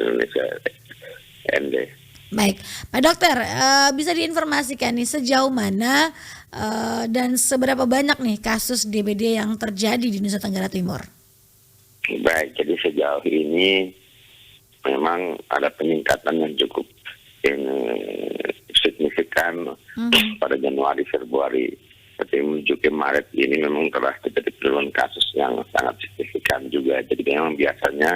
Indonesia ND. Baik, Pak Dokter, bisa diinformasikan nih sejauh mana dan seberapa banyak nih kasus DBD yang terjadi di Nusa Tenggara Timur? Baik, jadi sejauh ini memang ada peningkatan yang cukup signifikan pada Januari, Februari. Tapi menuju ke Maret ini memang telah terjadi penurunan kasus yang sangat signifikan juga. Jadi memang biasanya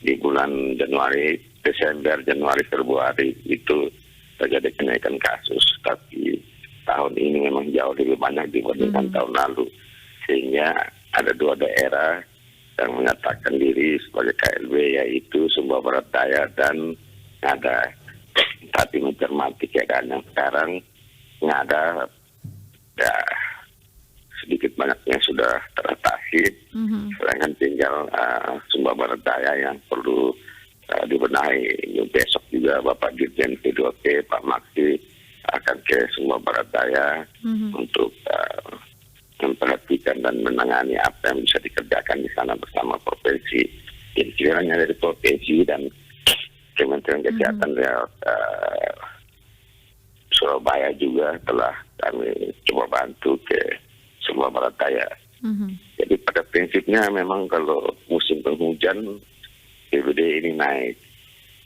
di bulan Januari, Desember, Januari, Februari itu terjadi kenaikan kasus. Tapi tahun ini memang jauh lebih banyak dibandingkan tahun lalu. Sehingga ada 2 daerah yang menyatakan diri sebagai KLB, yaitu Sumba Barat Daya dan Ngada. Tapi mencermati keadaan yang sekarang, Ngada ya sedikit banyaknya sudah teratasi, sedangkan tinggal Sumba Barat Daya yang perlu dibenahi. Besok juga Bapak Dirjen P2P Pak Maksi akan ke Sumba Barat Daya untuk memperhatikan dan menangani apa yang bisa dikerjakan di sana bersama provinsi. Jadi kiranya dari provinsi dan Kementerian Kesehatan Surabaya juga telah kami coba bantu ke Sumba Barat Daya. Jadi pada prinsipnya memang kalau musim penghujan DBD ini naik,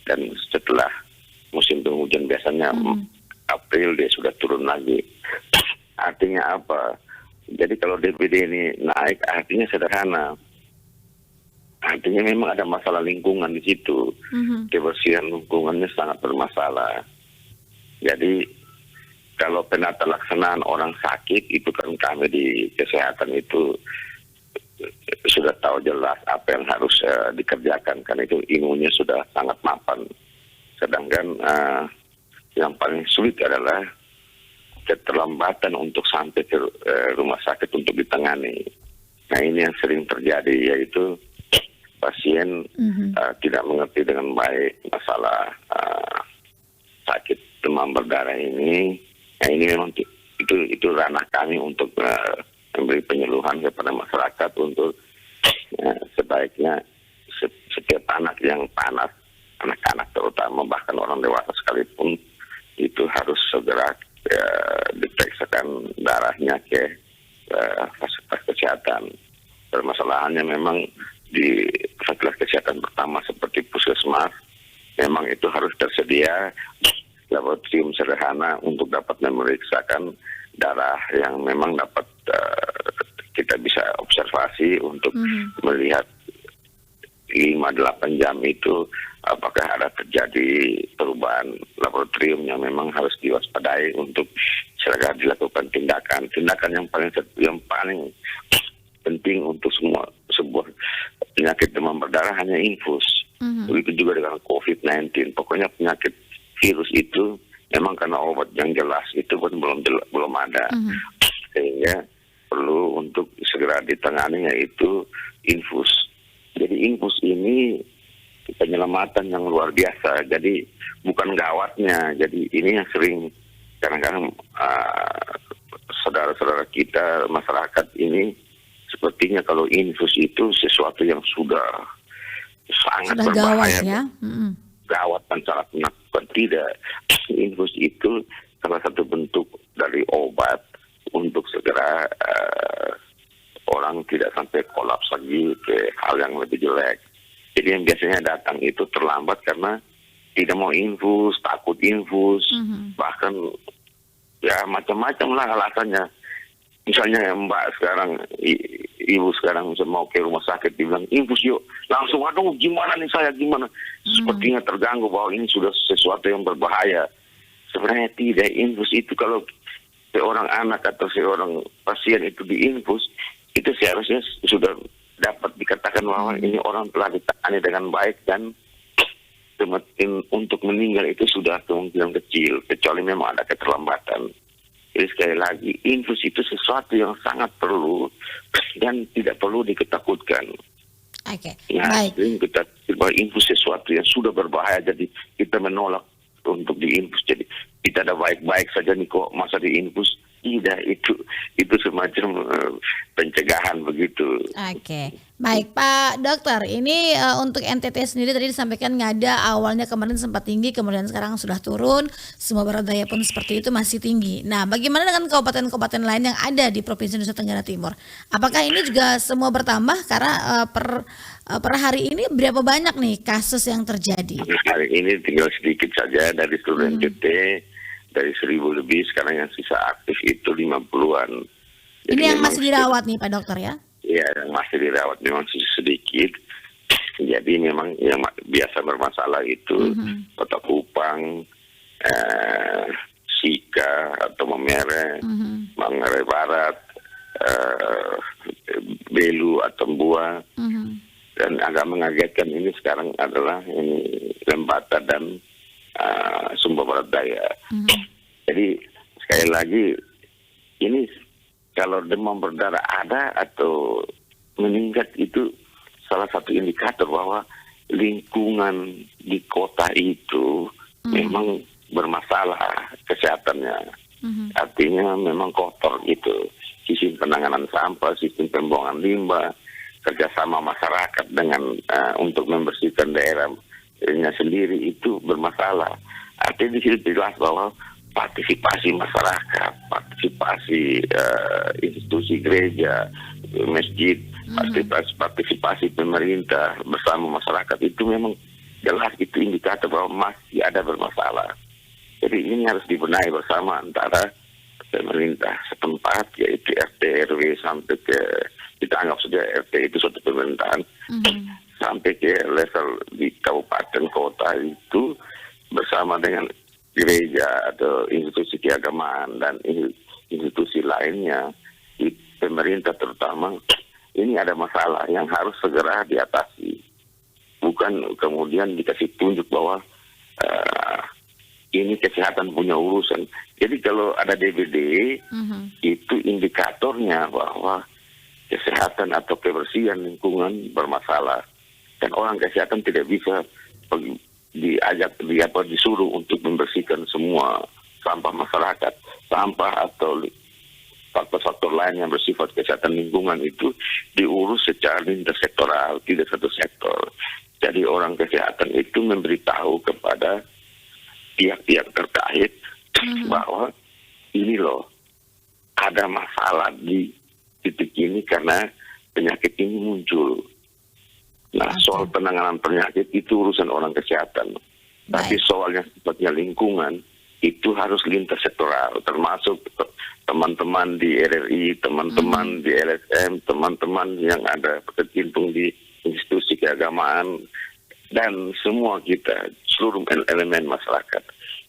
dan setelah musim penghujan biasanya April dia sudah turun lagi. Artinya apa? Jadi kalau DBD ini naik artinya sederhana. Artinya memang ada masalah lingkungan di situ. Kebersihan lingkungannya sangat bermasalah. Jadi kalau penata laksanaan orang sakit itu kan kami di kesehatan itu sudah tahu jelas apa yang harus dikerjakan, karena itu ilmunya sudah sangat mapan. Sedangkan yang paling sulit adalah keterlambatan untuk sampai ke rumah sakit untuk ditangani. Nah ini yang sering terjadi, yaitu pasien tidak mengerti dengan baik masalah sakit demam berdarah ini. Nah ini memang itu ranah kami untuk memberi penyuluhan kepada masyarakat untuk sebaiknya setiap anak yang panas, anak-anak terutama bahkan orang dewasa sekalipun, itu harus segera diperiksakan darahnya ke fasilitas kesehatan. Permasalahannya memang di fasilitas kesehatan pertama seperti puskesmas, memang itu harus tersedia laboratorium sederhana untuk dapat memeriksakan darah yang memang dapat kita bisa observasi untuk melihat 5-8 jam itu apakah ada terjadi perubahan laboratorium yang memang harus diwaspadai untuk segera dilakukan tindakan yang paling penting untuk sebuah penyakit demam berdarah hanya infus. Begitu juga dengan COVID-19. Pokoknya penyakit virus itu memang karena obat yang jelas itu pun belum ada. Sehingga perlu untuk segera ditangani, yaitu infus. Jadi infus ini penyelamatan yang luar biasa. Jadi bukan gawatnya. Jadi ini yang sering kadang-kadang saudara-saudara kita masyarakat ini sepertinya kalau infus itu sesuatu yang sudah sangat berbahaya. Gawat ya. Gawat dan sangat menakutkan. Tidak. Infus itu salah satu bentuk dari obat untuk segera orang tidak sampai kolaps lagi ke hal yang lebih jelek. Jadi yang biasanya datang itu terlambat karena tidak mau infus, takut infus, bahkan ya macam-macam lah alasannya. Misalnya Mbak sekarang, ibu sekarang mau ke rumah sakit, dibilang infus yuk, langsung aduh gimana nih saya, gimana? Sepertinya terganggu bahwa ini sudah sesuatu yang berbahaya. Sebenarnya tidak. Infus itu kalau seorang anak atau seorang pasien itu diinfus, itu seharusnya sudah dapat dikatakan bahwa ini orang telah ditangani dengan baik dan kemungkinan untuk meninggal itu sudah kemungkinan kecil, kecuali memang ada keterlambatan. Jadi sekali lagi, infus itu sesuatu yang sangat perlu dan tidak perlu diketakutkan. Oke, Nah, baik. kita bahwa infus sesuatu yang sudah berbahaya, jadi kita menolak untuk diinfus. Jadi kita ada baik-baik saja nih kok, masa diinfus. Tidak, itu semacam pencegahan begitu. Oke, baik Pak Dokter. Ini untuk NTT sendiri tadi disampaikan nggak ada, awalnya kemarin sempat tinggi, kemudian sekarang sudah turun. Sumber barat daya pun seperti itu masih tinggi. Nah, bagaimana dengan kabupaten-kabupaten lain yang ada di Provinsi Nusa Tenggara Timur? Apakah ini juga semua bertambah karena per hari ini berapa banyak nih kasus yang terjadi? Hari ini tinggal sedikit saja dari seluruh NTT, dari 1.000 lebih, sekarang yang sisa aktif itu 50-an. Jadi Ini yang memang masih dirawat nih Pak Dokter ya? ya, yang masih dirawat memang sedikit. Jadi memang yang biasa bermasalah itu Kota Kupang, Sika atau Mamere, Manggarai Barat, Belu atau Mbua. Dan agak mengagetkan ini sekarang adalah ini Lembata dan Sumba Barat Daya. Jadi sekali lagi ini kalau demam berdarah ada atau meningkat itu salah satu indikator bahwa lingkungan di kota itu memang bermasalah kesehatannya. Artinya memang kotor gitu. Sistem penanganan sampah, sistem pembuangan limbah, kerjasama masyarakat dengan untuk membersihkan daerahnya sendiri itu bermasalah. Artinya di sini jelas bahwa partisipasi masyarakat, partisipasi institusi gereja, masjid, partisipasi pemerintah bersama masyarakat itu memang jelas itu indikator bahwa masih ada bermasalah. Jadi ini harus dibenahi bersama antara pemerintah setempat, yaitu RT, RW, sampai ke, kita anggap saja RT itu suatu pemerintahan, sampai ke level di kabupaten kota itu bersama dengan gereja atau institusi keagamaan dan institusi lainnya di pemerintah terutama, ini ada masalah yang harus segera diatasi, bukan kemudian dikasih tunjuk bahwa ini kesehatan punya urusan. Jadi kalau ada DBD itu indikatornya bahwa kesehatan atau kebersihan lingkungan bermasalah, dan orang kesehatan tidak bisa disuruh untuk membersihkan semua sampah masyarakat, sampah atau faktor-faktor lain yang bersifat kesehatan lingkungan itu diurus secara intersektoral, tidak satu sektor. Jadi orang kesehatan itu memberitahu kepada pihak-pihak terkait bahwa ini loh ada masalah di titik ini karena penyakit ini muncul. Nah, soal penanganan penyakit itu urusan orang kesehatan. Tapi soalnya sifatnya lingkungan itu harus lintas sektoral, termasuk teman-teman di RRI, teman-teman di LSM, teman-teman yang ada berkecimpung di institusi keagamaan, dan semua kita, seluruh elemen masyarakat.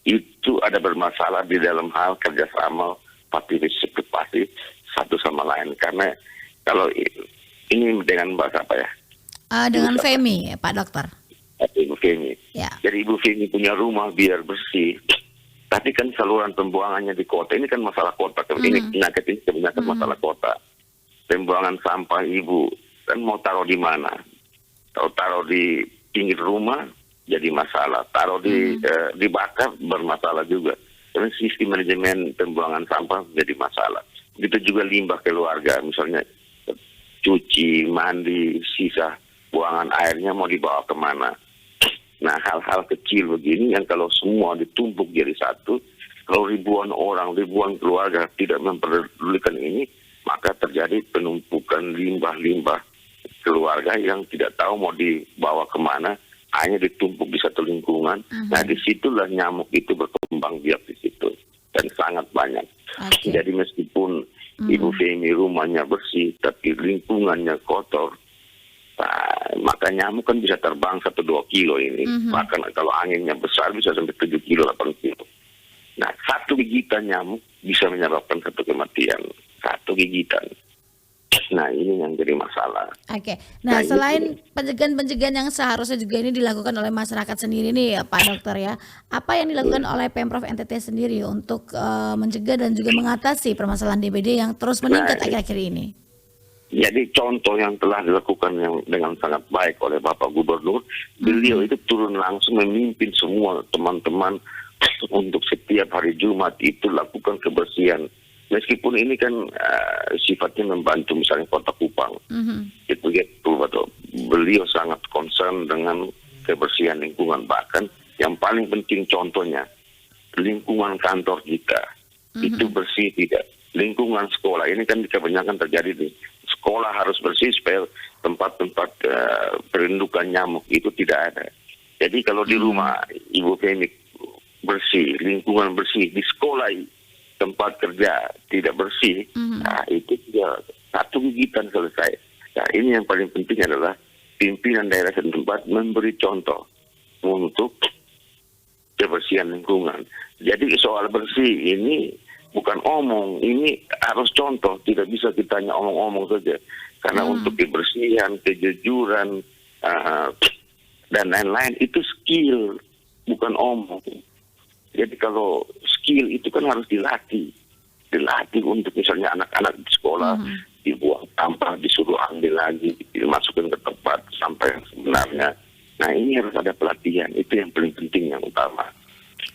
Itu ada bermasalah di dalam hal kerjasama partisipasi satu sama lain. Karena kalau ini dengan bahasa apa ya? Dengan FEMI, Pak Dokter. Ibu Femi. Ya. Jadi Ibu Femi punya rumah biar bersih. Tapi kan saluran pembuangannya di kota ini kan masalah kota. Ini penyakit ini kebanyakan masalah kota. Pembuangan sampah Ibu kan mau taruh di mana? Kalau taruh di pinggir rumah jadi masalah. Taruh dibakar bermasalah juga. Karena sistem manajemen pembuangan sampah jadi masalah. Begitu juga limbah keluarga, misalnya cuci, mandi, sisa buangan airnya mau dibawa kemana. Nah, hal-hal kecil begini yang kalau semua ditumpuk jadi satu, kalau ribuan orang, ribuan keluarga tidak memperdulikan ini, maka terjadi penumpukan limbah-limbah keluarga yang tidak tahu mau dibawa kemana, hanya ditumpuk di satu lingkungan. Nah, disitulah nyamuk itu berkembang biak di situ, dan sangat banyak. Jadi meskipun Ibu Femi rumahnya bersih, tapi lingkungannya kotor, maka nyamuk kan bisa terbang 1-2 kilo ini. Bahkan kalau anginnya besar bisa sampai 7 kilo, 8 kilo. Nah, satu gigitan nyamuk bisa menyebabkan satu kematian. Satu gigitan. Nah, ini yang jadi masalah. Oke. Nah, selain pencegahan-pencegahan yang seharusnya juga ini dilakukan oleh masyarakat sendiri nih ya, Pak Dokter ya. Apa yang dilakukan oleh Pemprov NTT sendiri untuk mencegah dan juga mengatasi permasalahan DBD yang terus meningkat akhir-akhir ini? Jadi contoh yang telah dilakukan yang dengan sangat baik oleh Bapak Gubernur, beliau itu turun langsung memimpin semua teman-teman untuk setiap hari Jumat itu lakukan kebersihan meskipun ini kan sifatnya membantu misalnya Kota Kupang, itu betul beliau sangat concern dengan kebersihan lingkungan. Bahkan yang paling penting contohnya lingkungan kantor kita itu bersih tidak. Lingkungan sekolah ini kan kebanyakan terjadi di sekolah harus bersih supaya tempat-tempat perindukan nyamuk itu tidak ada. Jadi kalau di rumah Ibu Femi bersih, lingkungan bersih, di sekolah tempat kerja tidak bersih, nah itu juga satu gigitan selesai. Nah ini yang paling penting adalah pimpinan daerah setempat memberi contoh untuk kebersihan lingkungan. Jadi soal bersih ini bukan omong, ini harus contoh, tidak bisa kita hanya omong-omong saja. Karena untuk kebersihan, kejujuran, dan lain-lain itu skill, bukan omong. Jadi kalau skill itu kan harus dilatih untuk misalnya anak-anak di sekolah dibuang sampah, disuruh ambil lagi, dimasukin ke tempat sampah yang sebenarnya. Nah ini harus ada pelatihan, itu yang paling penting, yang utama.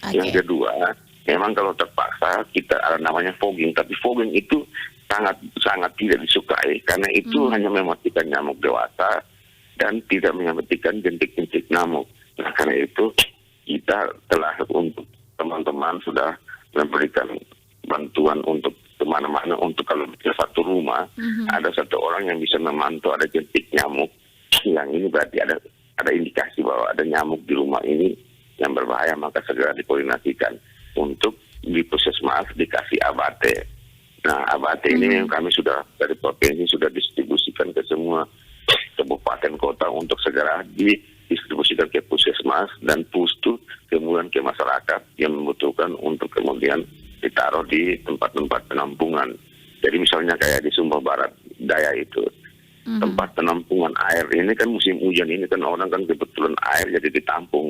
Yang kedua, memang kalau terpaksa kita ada namanya fogging, tapi fogging itu sangat tidak disukai karena itu hanya mematikan nyamuk dewasa dan tidak mematikan jentik-jentik nyamuk. Nah karena itu kita telah untuk teman-teman sudah memberikan bantuan untuk kemana-mana, untuk kalau di satu rumah ada satu orang yang bisa memantau ada jentik nyamuk, yang ini berarti ada indikasi bahwa ada nyamuk di rumah ini yang berbahaya, maka segera dikoordinasikan untuk di puskesmas dikasih abate. Nah abate ini kami sudah dari provinsi sudah distribusikan ke semua kabupaten kota untuk segera didistribusikan ke puskesmas dan pustu kemudian ke masyarakat yang membutuhkan untuk kemudian ditaruh di tempat-tempat penampungan. Jadi misalnya kayak di Sumba Barat Daya itu tempat penampungan air ini kan musim hujan ini kan orang kan kebetulan air jadi ditampung.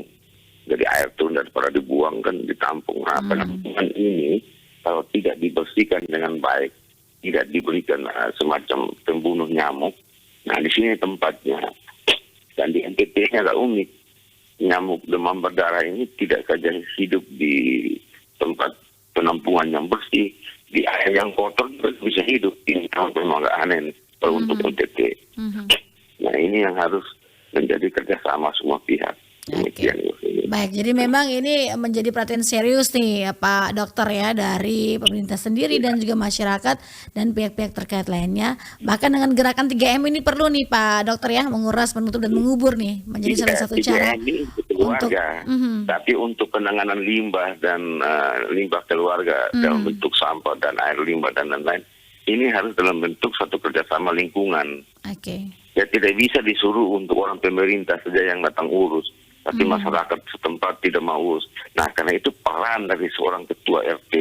Jadi air turun daripada dibuang kan ditampung. Nah penampungan ini kalau tidak dibersihkan dengan baik, tidak diberikan semacam pembunuh nyamuk, nah di sini tempatnya. Dan di NTT-nya agak unik. Nyamuk demam berdarah ini tidak saja hidup di tempat penampungan yang bersih, di air yang kotor juga bisa hidup. Ini memang agak aneh nih, kalau untuk NTT. Nah ini yang harus menjadi kerjasama semua pihak. Demikian. Baik, jadi memang ini menjadi perhatian serius nih Pak Dokter ya, dari pemerintah sendiri dan juga masyarakat dan pihak-pihak terkait lainnya. Bahkan dengan gerakan 3M ini perlu nih Pak Dokter ya, menguras, menutup dan mengubur nih menjadi salah satu cara untuk tapi untuk penanganan limbah dan limbah keluarga dalam bentuk sampah dan air limbah dan lain-lain, ini harus dalam bentuk satu kerjasama lingkungan. Ya tidak bisa disuruh untuk orang pemerintah saja yang datang urus, tapi masyarakat setempat tidak mau urus. Nah karena itu peran dari seorang ketua RT,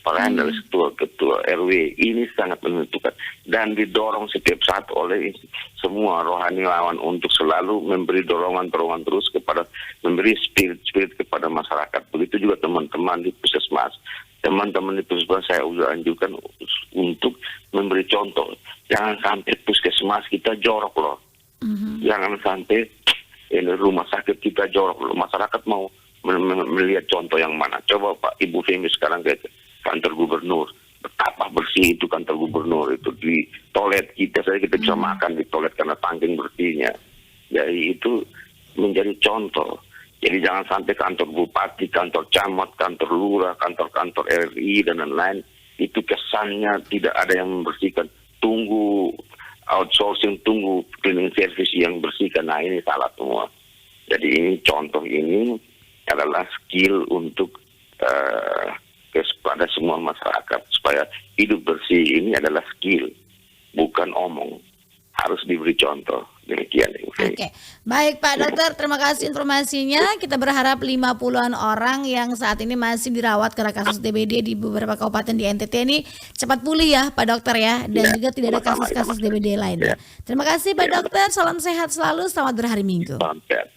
peran dari ketua RW ini sangat menentukan dan didorong setiap saat oleh semua rohaniawan untuk selalu memberi dorongan terus kepada, memberi spirit kepada masyarakat. Begitu juga teman-teman di puskesmas. Teman-teman di puskesmas saya sudah anjurkan untuk memberi contoh. Jangan sampai puskesmas kita jorok loh. Jangan sampai ini rumah sakit kita jorok loh. Masyarakat mau melihat contoh yang mana. Coba Pak Ibu Femi sekarang ke kantor gubernur. Betapa bersih itu kantor gubernur. Itu di toilet kita saja kita bisa makan di toilet karena tangking bersihnya. Jadi itu menjadi contoh. Jadi jangan sampai kantor bupati, kantor camat, kantor lurah, kantor-kantor RI dan lain-lain itu kesannya tidak ada yang membersihkan. Tunggu outsourcing, tunggu cleaning service yang bersihkan. Nah ini salah semua. Jadi ini contoh ini adalah skill untuk kepada semua masyarakat supaya hidup bersih ini adalah skill, bukan omong. Harus diberi contoh. Demikian. Oke. Baik Pak Dokter, terima kasih informasinya. Kita berharap 50-an orang yang saat ini masih dirawat karena kasus DBD di beberapa kabupaten di NTT ini cepat pulih ya Pak Dokter ya. Dan juga tidak ada kasus-kasus DBD lainnya. Terima kasih Pak Dokter, salam sehat selalu, selamat berhari Minggu. Salam sehat.